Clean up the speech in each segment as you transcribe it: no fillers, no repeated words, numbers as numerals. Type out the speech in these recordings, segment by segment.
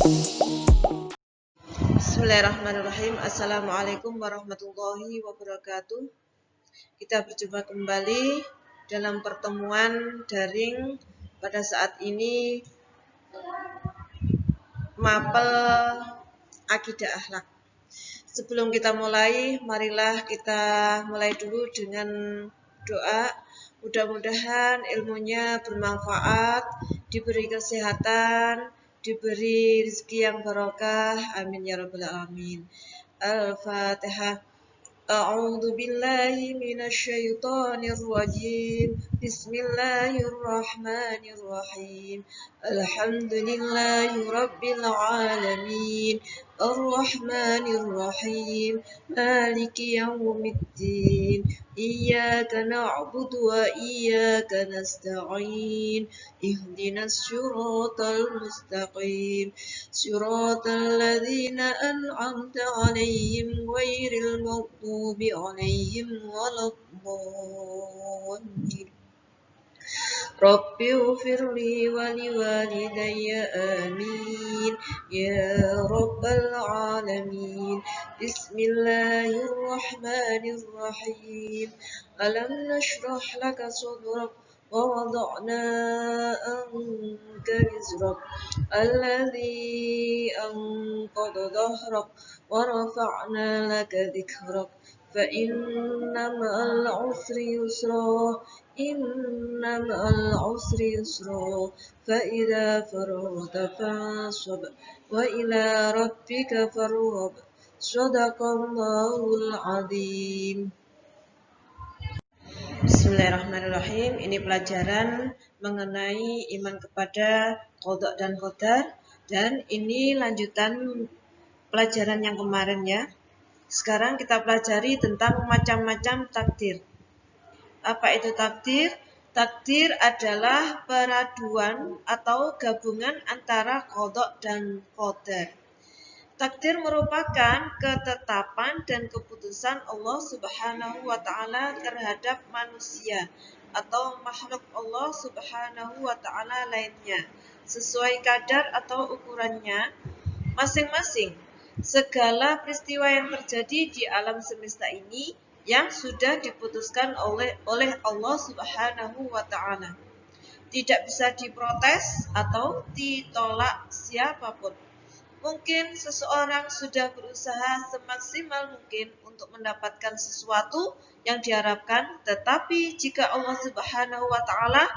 Bismillahirrahmanirrahim. Assalamualaikum warahmatullahi wabarakatuh. Kita berjumpa kembali dalam pertemuan daring pada saat ini mapel akidah akhlak. Sebelum kita mulai, marilah kita mulai dulu dengan doa. Mudah-mudahan ilmunya bermanfaat, diberi kesehatan, diberi rezeki yang barokah. Amin ya rabbal alamin. Al-Fatihah. A'udzu billahi minasyaitonir rajim. Bismillahirrahmanirrahim. Alhamdulillahi rabbil alamin. Ar-Rahmanir Rahim. Maliki yaumiddin. Iyyaka na'budu wa iyyaka nasta'in. Ihdinas siratal mustaqim. Siratal ladzina an'amta 'alaihim ghairil maghdubi 'alaihim waladdallin. Rabbi ighfirli wa liwalidayya amin ya rabbal alamin. Bismillahirrahmanirrahim. Alam nashrah laka sadrak wa wada'na anka wizrak alladhi anqadha dhahrak wa rafa'na laka dhikrak fa inna ma'al usri yusra inna ma'al usri yusra fa idza faragta fansab wa ila rabbika farghab. Shadaqallahul azim. Bismillahirrahmanirrahim. Ini pelajaran mengenai iman kepada qada dan qadar, dan ini lanjutan pelajaran yang kemarin ya. Sekarang kita pelajari tentang macam-macam takdir. Apa itu takdir? Takdir adalah peraduan atau gabungan antara qada dan qadar. Takdir merupakan ketetapan dan keputusan Allah Subhanahu wa Ta'ala terhadap manusia atau makhluk Allah Subhanahu wa Ta'ala lainnya, sesuai kadar atau ukurannya masing-masing. Segala peristiwa yang terjadi di alam semesta ini yang sudah diputuskan oleh Allah Subhanahu wa Ta'ala, tidak bisa diprotes atau ditolak siapapun. Mungkin seseorang sudah berusaha semaksimal mungkin untuk mendapatkan sesuatu yang diharapkan, tetapi jika Allah Subhanahu wa Ta'ala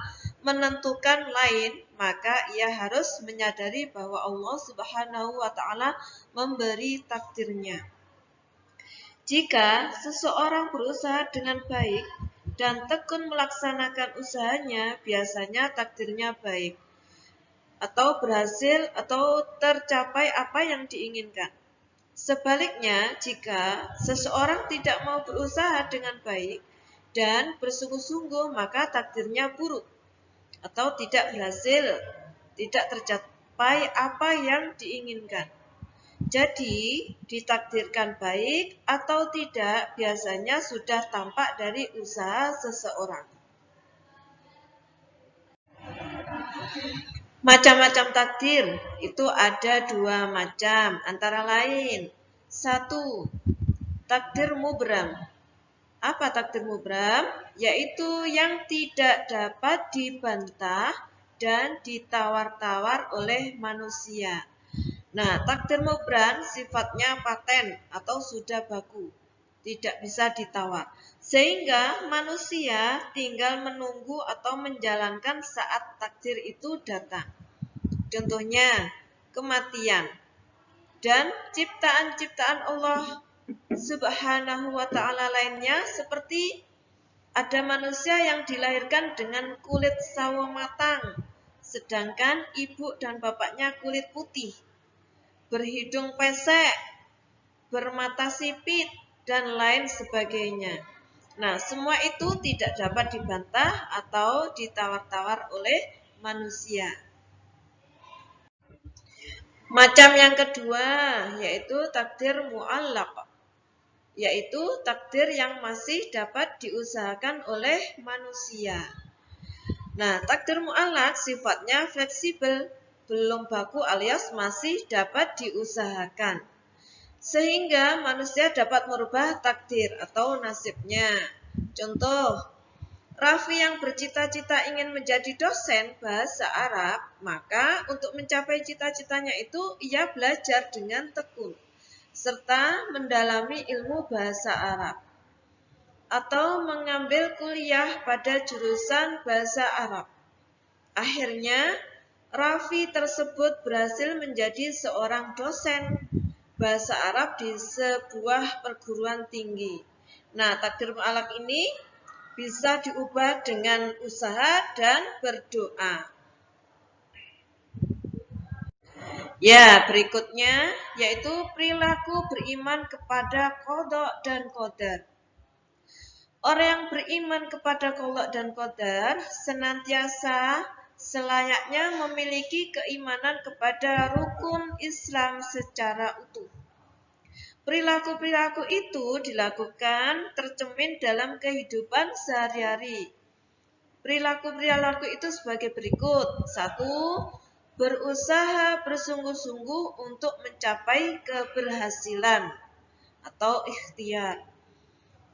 menentukan lain, maka ia harus menyadari bahwa Allah Subhanahu wa Ta'ala memberi takdirnya. Jika seseorang berusaha dengan baik dan tekun melaksanakan usahanya, biasanya takdirnya baik atau berhasil atau tercapai apa yang diinginkan. Sebaliknya, jika seseorang tidak mau berusaha dengan baik dan bersungguh-sungguh, maka takdirnya buruk atau tidak berhasil, tidak tercapai apa yang diinginkan. Jadi, ditakdirkan baik atau tidak biasanya sudah tampak dari usaha seseorang. Macam-macam takdir itu ada dua macam, antara lain. 1. Takdir mubram. Apa takdir mubram? Yaitu yang tidak dapat dibantah dan ditawar-tawar oleh manusia. Nah, takdir mubram sifatnya paten atau sudah baku, tidak bisa ditawar, sehingga manusia tinggal menunggu atau menjalankan saat takdir itu datang. Contohnya, kematian dan ciptaan-ciptaan Allah Subhanahu wa Ta'ala lainnya, seperti ada manusia yang dilahirkan dengan kulit sawo matang, sedangkan ibu dan bapaknya kulit putih, berhidung pesek, bermata sipit, dan lain sebagainya. Nah, semua itu tidak dapat dibantah atau ditawar-tawar oleh manusia. Macam yang kedua yaitu takdir mu'allaq, yaitu takdir yang masih dapat diusahakan oleh manusia. Nah, takdir mu'allaq sifatnya fleksibel, belum baku alias masih dapat diusahakan. Sehingga manusia dapat merubah takdir atau nasibnya. Contoh, Raffi yang bercita-cita ingin menjadi dosen bahasa Arab, maka untuk mencapai cita-citanya itu ia belajar dengan tekun serta mendalami ilmu bahasa Arab atau mengambil kuliah pada jurusan bahasa Arab. Akhirnya, Raffi tersebut berhasil menjadi seorang dosen bahasa Arab di sebuah perguruan tinggi. Nah, takdir mu'allaq ini bisa diubah dengan usaha dan berdoa. Ya, berikutnya yaitu perilaku beriman kepada qada dan qadar. Orang yang beriman kepada qada dan qadar senantiasa selayaknya memiliki keimanan kepada rukun Islam secara utuh. Perilaku-perilaku itu dilakukan tercermin dalam kehidupan sehari-hari. Perilaku-perilaku itu sebagai berikut. 1. Berusaha bersungguh-sungguh untuk mencapai keberhasilan atau ikhtiar.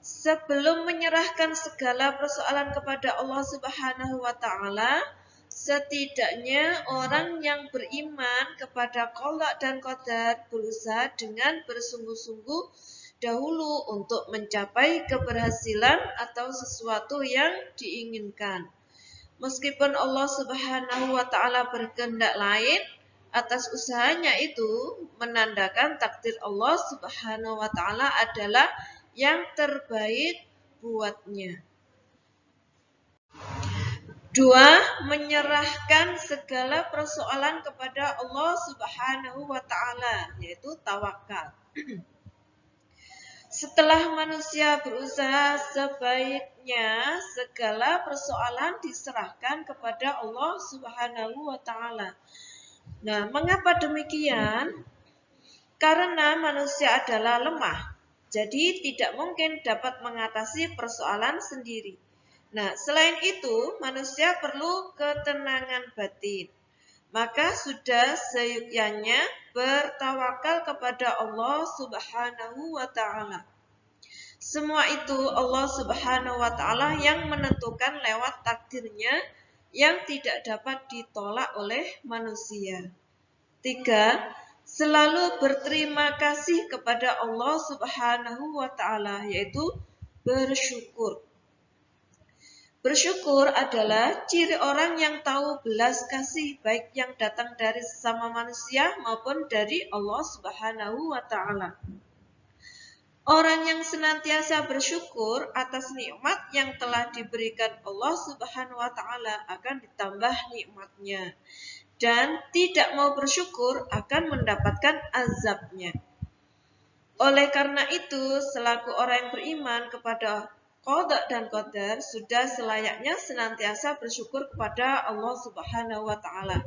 Sebelum menyerahkan segala persoalan kepada Allah Subhanahu wa taala, setidaknya orang yang beriman kepada qada dan qadar berusaha dengan bersungguh-sungguh dahulu untuk mencapai keberhasilan atau sesuatu yang diinginkan. Meskipun Allah Subhanahu wa taala berkehendak lain, atas usahanya itu menandakan takdir Allah Subhanahu wa taala adalah yang terbaik buatnya. 2. Menyerahkan segala persoalan kepada Allah Subhanahu wa taala, yaitu tawakal. Setelah manusia berusaha sebaiknya, segala persoalan diserahkan kepada Allah Subhanahu wa taala. Nah, mengapa demikian? Karena manusia adalah lemah. Jadi tidak mungkin dapat mengatasi persoalan sendiri. Nah, selain itu, manusia perlu ketenangan batin. Maka sudah seyuknya bertawakal kepada Allah Subhanahu wa taala. Semua itu Allah Subhanahu wa taala yang menentukan lewat takdirnya yang tidak dapat ditolak oleh manusia. 3. Selalu berterima kasih kepada Allah Subhanahu wa taala, yaitu bersyukur. Bersyukur adalah ciri orang yang tahu belas kasih baik yang datang dari sesama manusia maupun dari Allah Subhanahu wa taala. Orang yang senantiasa bersyukur atas nikmat yang telah diberikan Allah Subhanahu wa taala akan ditambah nikmatnya, dan tidak mau bersyukur akan mendapatkan azabnya. Oleh karena itu, selaku orang yang beriman kepada qada dan qadar, sudah selayaknya senantiasa bersyukur kepada Allah Subhanahu wa taala.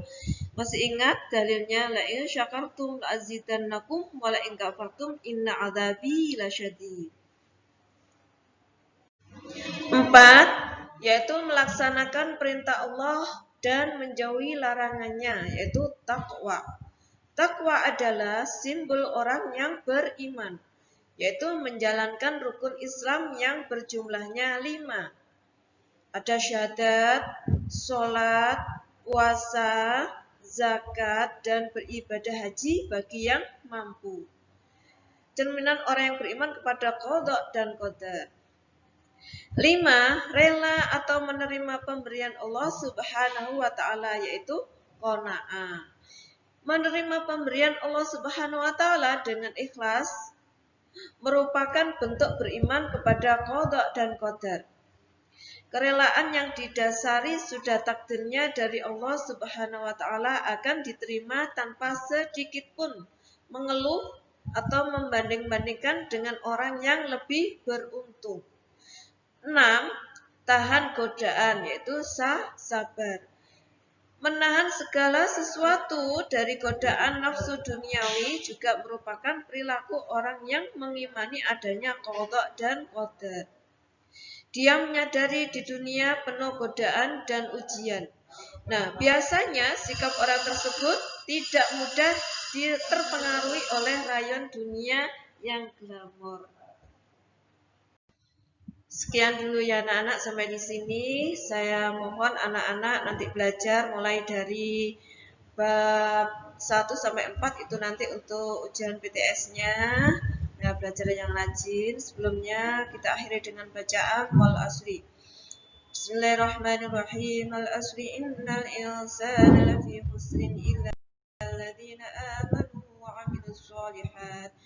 Masih ingat dalilnya, la in syakartum la azidannakum wa la in kafartum inna adzabi lasyadid. 4. Yaitu melaksanakan perintah Allah dan menjauhi larangannya, yaitu takwa. Takwa adalah simbol orang yang beriman, yaitu menjalankan rukun Islam yang berjumlahnya 5. Ada syahadat, sholat, puasa, zakat, dan beribadah haji bagi yang mampu. Cerminan orang yang beriman kepada qada dan qadar. 5. Rela atau menerima pemberian Allah Subhanahu wa taala, yaitu qanaah. Menerima pemberian Allah Subhanahu wa taala dengan ikhlas merupakan bentuk beriman kepada qada dan qadar. Kerelaan yang didasari sudah takdirnya dari Allah Subhanahu wa taala akan diterima tanpa sedikit pun mengeluh atau membanding-bandingkan dengan orang yang lebih beruntung. 6. Tahan godaan, yaitu sabar. Menahan segala sesuatu dari godaan nafsu duniawi juga merupakan perilaku orang yang mengimani adanya qada dan qadar. Dia menyadari di dunia penuh godaan dan ujian. Nah, biasanya sikap orang tersebut tidak mudah terpengaruhi oleh rayon dunia yang glamor. Sekian dulu ya anak-anak, sampai di sini. Saya mohon anak-anak nanti belajar mulai dari bab 1 sampai 4 itu nanti untuk ujian PTS-nya. Nah, belajar yang rajin. Sebelumnya kita akhiri dengan bacaan wal asri. Bismillahirrahmanirrahim. Al asri innal insana lafi khusrin illa alladzina amanu wa amilus solihat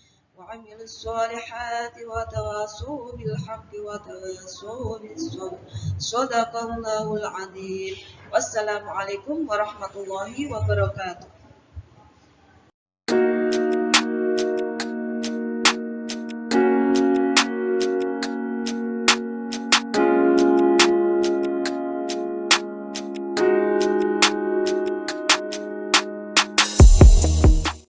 وتواصوا بالحق وتواصوا بالصبر صدق الله العظيم. Wassalamualaikum warahmatullahi wabarakatuh.